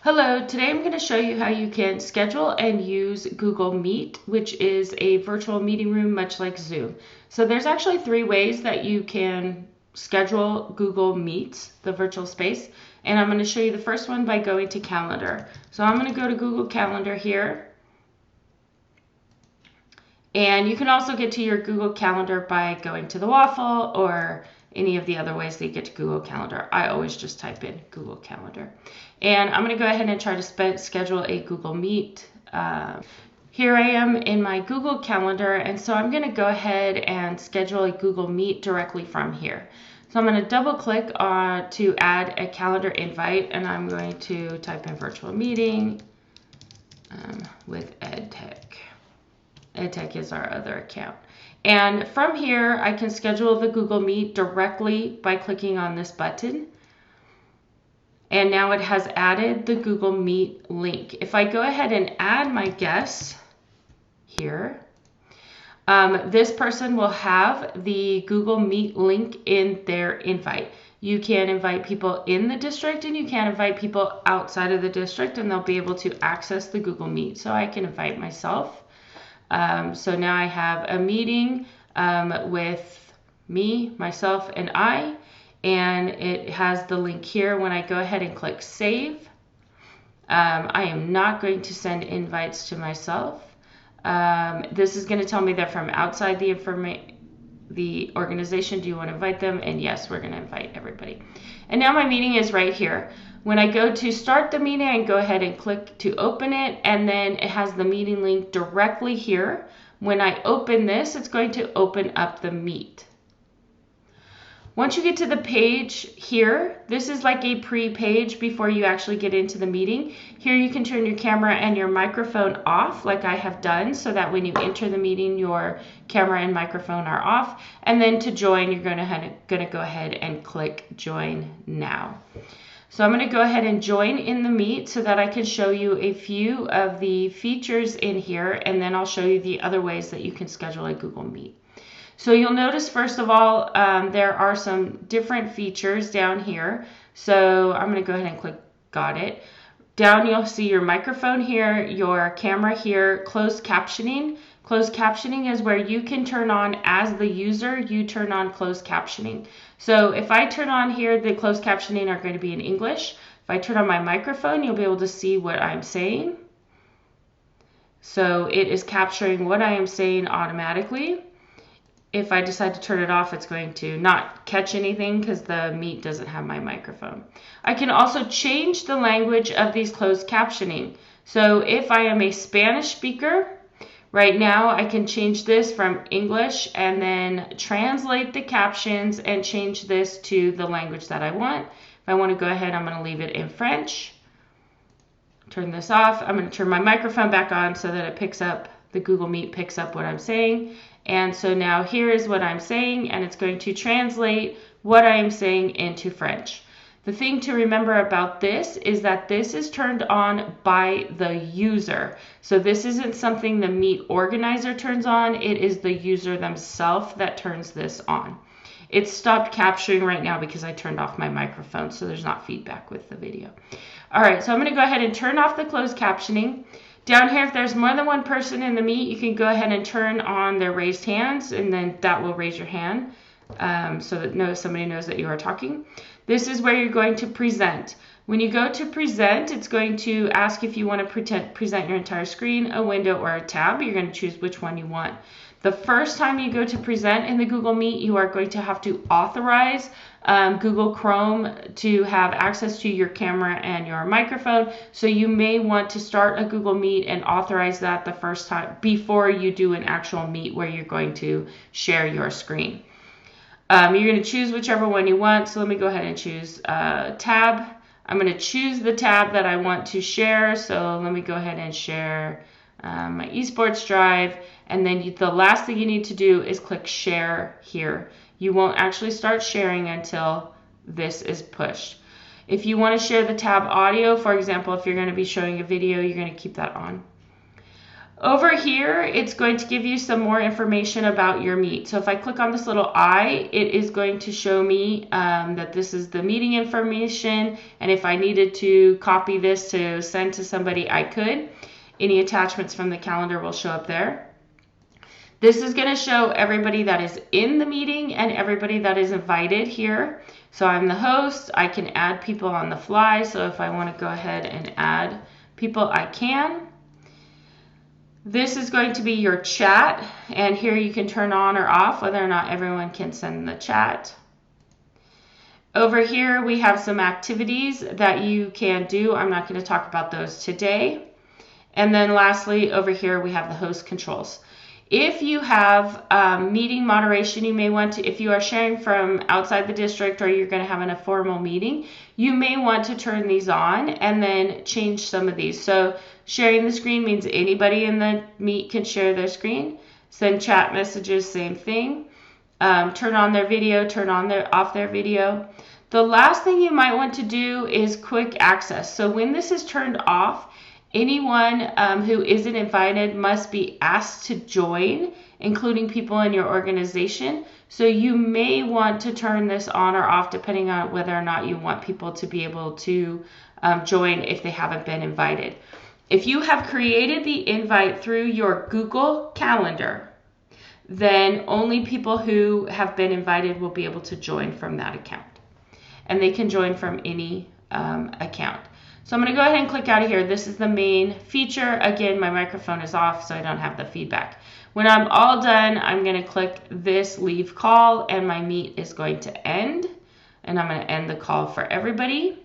Hello, today I'm going to show you how you can schedule and use Google Meet, which is a virtual meeting room much like Zoom. So there's actually 3 ways that you can schedule Google Meet, the virtual space, and I'm going to show you the first one by going to Calendar. So I'm going to go to Google Calendar here, and you can also get to your Google Calendar by going to the waffle or any of the other ways that you get to Google Calendar. I always just type in Google Calendar. And I'm going to go ahead and try to schedule a Google Meet. Here I am in my Google Calendar, and so I'm going to go ahead and schedule a Google Meet directly from here. So I'm going to double click to add a calendar invite, and I'm going to type in virtual meeting with EdTech. EdTech is our other account. And from here, I can schedule the Google Meet directly by clicking on this button. And now it has added the Google Meet link. If I go ahead and add my guests here, this person will have the Google Meet link in their invite. You can invite people in the district and you can invite people outside of the district, and they'll be able to access the Google Meet. So I can invite myself. So now I have a meeting with me, myself, and and it has the link here. When I go ahead and click save, I am not going to send invites to myself. This is going to tell me that from outside the organization, do you want to invite them? And yes, we're going to invite everybody. And now my meeting is right here. When I go to start the meeting, I go ahead and click to open it, and then it has the meeting link directly here. When I open this, it's going to open up the Meet. Once you get to the page here, this is like a pre-page before you actually get into the meeting. Here you can turn your camera and your microphone off like I have done, so that when you enter the meeting, your camera and microphone are off. And then to join, you're going to go ahead and click Join Now. So I'm going to go ahead and join in the Meet so that I can show you a few of the features in here, and then I'll show you the other ways that you can schedule a Google Meet. So you'll notice, first of all, there are some different features down here. So I'm going to go ahead and click Got It. Down you'll see your microphone here, your camera here, closed captioning. Closed captioning is where you can turn on, as the user, you turn on closed captioning. So if I turn on here, the closed captioning are going to be in English. If I turn on my microphone, you'll be able to see what I'm saying. So it is capturing what I am saying automatically. If I decide to turn it off, it's going to not catch anything because the Meet doesn't have my microphone. I can also change the language of these closed captioning. So if I am a Spanish speaker, right now I can change this from English and then translate the captions and change this to the language that I want. If I want to go ahead, I'm going to leave it in French. Turn this off. I'm going to turn my microphone back on so that it picks up, the Google Meet picks up what I'm saying. And so now here is what I'm saying, and it's going to translate what I am saying into French. The thing to remember about this is that this is turned on by the user. So this isn't something the Meet organizer turns on. It is the user themselves that turns this on. It's stopped capturing right now because I turned off my microphone, so there's not feedback with the video. All right, so I'm going to go ahead and turn off the closed captioning. Down here, if there's more than one person in the Meet, you can go ahead and turn on their raised hands, and then that will raise your hand so that somebody knows that you are talking. This is where you're going to present. When you go to present, it's going to ask if you want to present your entire screen, a window, or a tab. You're going to choose which one you want. The first time you go to present in the Google Meet, you are going to have to authorize Google Chrome to have access to your camera and your microphone. So you may want to start a Google Meet and authorize that the first time before you do an actual Meet where you're going to share your screen. You're going to choose whichever one you want. So let me go ahead and choose tab. I'm going to choose the tab that I want to share. So let me go ahead and share my esports drive, and then the last thing you need to do is click share here. You won't actually start sharing until this is pushed. If you want to share the tab audio, for example, if you're going to be showing a video, you're going to keep that on. Over here, it's going to give you some more information about your meet. So if I click on this little eye, it is going to show me that this is the meeting information. And if I needed to copy this to send to somebody, I could. Any attachments from the calendar will show up there. This is going to show everybody that is in the meeting and everybody that is invited here. So I'm the host. I can add people on the fly. So if I want to go ahead and add people, I can. This is going to be your chat, and here you can turn on or off whether or not everyone can send the chat. Over here we have some activities that you can do. I'm not going to talk about those today. And then lastly, over here we have the host controls. If you have meeting moderation, you may want to, if you are sharing from outside the district or you're going to have a formal meeting, you may want to turn these on and then change some of these. So sharing the screen means anybody in the meet can share their screen. Send chat messages, same thing. Turn on their video, off their video. The last thing you might want to do is quick access. So when this is turned off, anyone who isn't invited must be asked to join, including people in your organization. So you may want to turn this on or off depending on whether or not you want people to be able to join if they haven't been invited. If you have created the invite through your Google Calendar, then only people who have been invited will be able to join from that account. And they can join from any account. So I'm going to go ahead and click out of here. This is the main feature. Again, my microphone is off, so I don't have the feedback. When I'm all done, I'm going to click this leave call, and my meet is going to end. And I'm going to end the call for everybody.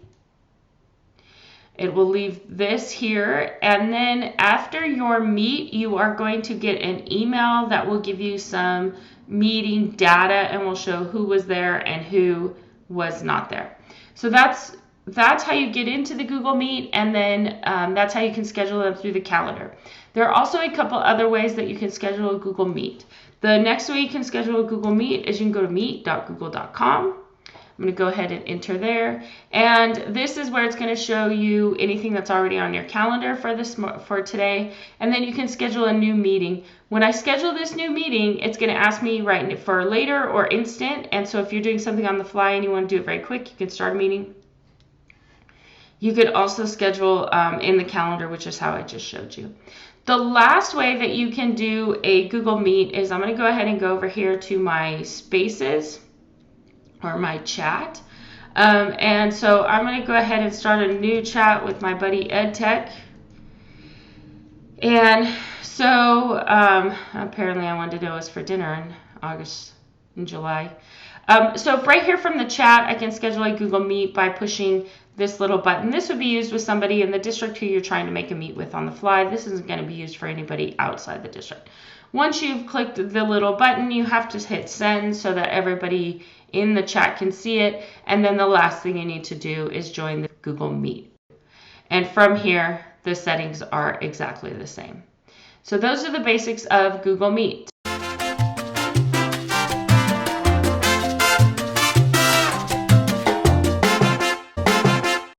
It will leave this here. And then after your meet, you are going to get an email that will give you some meeting data and will show who was there and who was not there. So that's how you get into the Google Meet, and then that's how you can schedule them through the calendar. There are also a couple other ways that you can schedule a Google Meet. The next way you can schedule a Google Meet is you can go to meet.google.com. I'm going to go ahead and enter there, and this is where it's going to show you anything that's already on your calendar for today, and then you can schedule a new meeting. When I schedule this new meeting, it's going to ask me right for later or instant, and so if you're doing something on the fly and you want to do it very quick, you can start a meeting. You could also schedule in the calendar, which is how I just showed you. The last way that you can do a Google Meet is I'm going to go ahead and go over here to my spaces or my chat. And so I'm going to go ahead and start a new chat with my buddy EdTech. And so apparently I wanted to know it was for dinner in July. So right here from the chat, I can schedule a Google Meet by pushing this little button. This would be used with somebody in the district who you're trying to make a meet with on the fly. This isn't going to be used for anybody outside the district. Once you've clicked the little button, you have to hit send so that everybody in the chat can see it. And then the last thing you need to do is join the Google Meet. And from here, the settings are exactly the same. So those are the basics of Google Meet.